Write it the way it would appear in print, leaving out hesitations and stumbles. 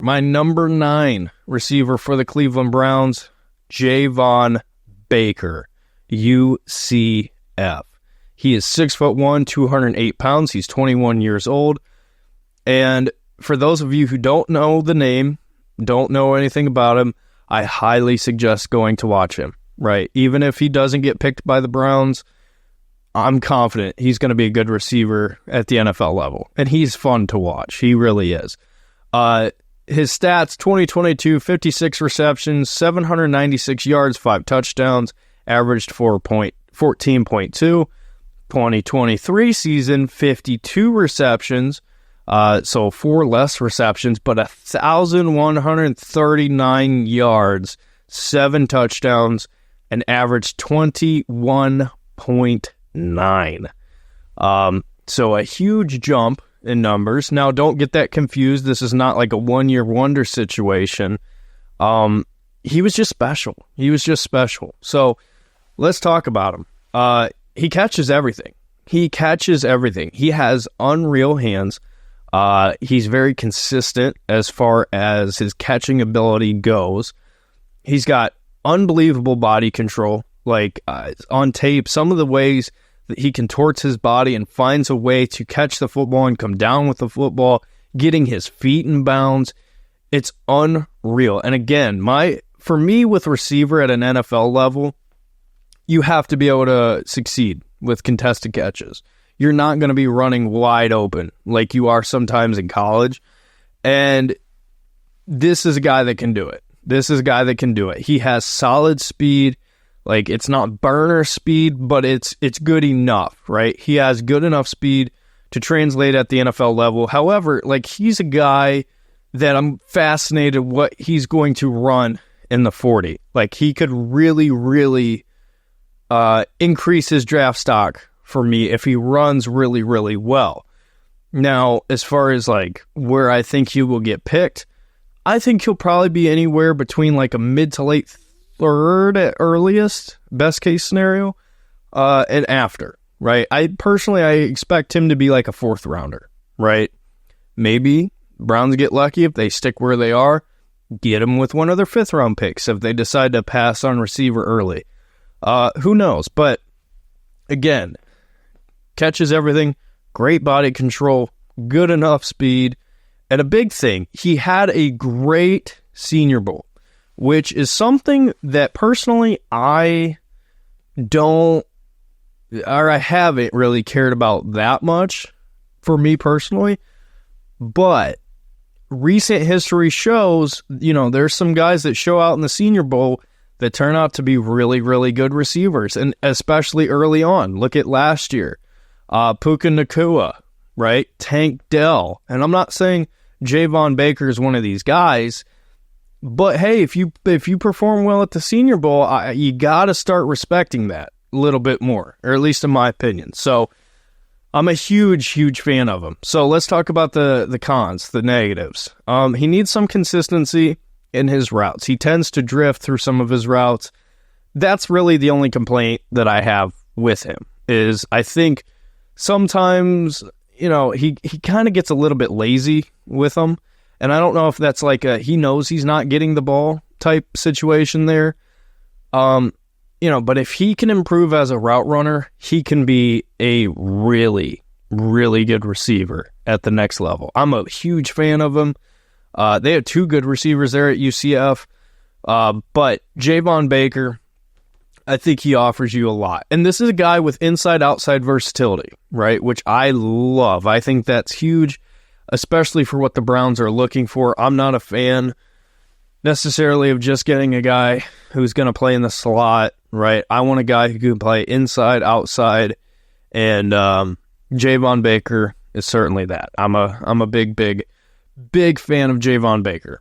My number 9 receiver for the Cleveland Browns, Javon Baker, UCF. He is 6'1", 208 pounds. He's 21 years old. And for those of you who don't know the name, don't know anything about him, I highly suggest going to watch him, right? Even if he doesn't get picked by the Browns, I'm confident he's going to be a good receiver at the NFL level. And he's fun to watch. He really is. His stats, 2022, 56 receptions, 796 yards, 5 touchdowns, averaged 14.2. 2023 season, 52 receptions, so 4 less receptions, but 1,139 yards, 7 touchdowns, and averaged 21.9. So a huge jump in numbers. Now, don't get that confused. This is not like a one-year wonder situation. He was just special. So let's talk about him. He catches everything. He has unreal hands. He's very consistent as far as his catching ability goes. He's got unbelievable body control. Like on tape, some of the ways that he contorts his body and finds a way to catch the football and come down with the football, getting his feet in bounds, it's unreal. And again, for me with receiver at an NFL level, you have to be able to succeed with contested catches. You're not going to be running wide open like you are sometimes in college. And this is a guy that can do it. He has solid speed. Like, it's not burner speed, but it's good enough, right? He has good enough speed to translate at the NFL level. However, like, he's a guy that I'm fascinated what he's going to run in the 40. Like, he could really, really increase his draft stock for me if he runs really, really well. Now, as far as like where I think he will get picked, I think he'll probably be anywhere between like a mid to late third at earliest, best case scenario, and after, right? I expect him to be like a 4th rounder, right? Maybe Browns get lucky if they stick where they are, get him with one of their 5th round picks if they decide to pass on receiver early. Who knows? But again, catches everything, great body control, good enough speed, and a big thing, he had a great Senior Bowl, which is something that personally I haven't really cared about that much for me personally. But recent history shows, there's some guys that show out in the Senior Bowl that turn out to be really, really good receivers, and especially early on. Look at last year. Puka Nacua, right? Tank Dell. And I'm not saying Javon Baker is one of these guys, but hey, if you perform well at the Senior Bowl, you got to start respecting that a little bit more, or at least in my opinion. So I'm a huge, huge fan of him. So let's talk about the cons, the negatives. He needs some consistency in his routes. He tends to drift through some of his routes. That's really the only complaint that I have with him, is I think sometimes, he kind of gets a little bit lazy with them. And I don't know if that's like he knows he's not getting the ball type situation there. But if he can improve as a route runner, he can be a really, really good receiver at the next level. I'm a huge fan of him. They have 2 good receivers there at UCF. But Javon Baker, I think he offers you a lot. And this is a guy with inside-outside versatility, right? Which I love. I think that's huge, especially for what the Browns are looking for. I'm not a fan necessarily of just getting a guy who's going to play in the slot, right? I want a guy who can play inside, outside, and Javon Baker is certainly that. I'm a big fan of Javon Baker.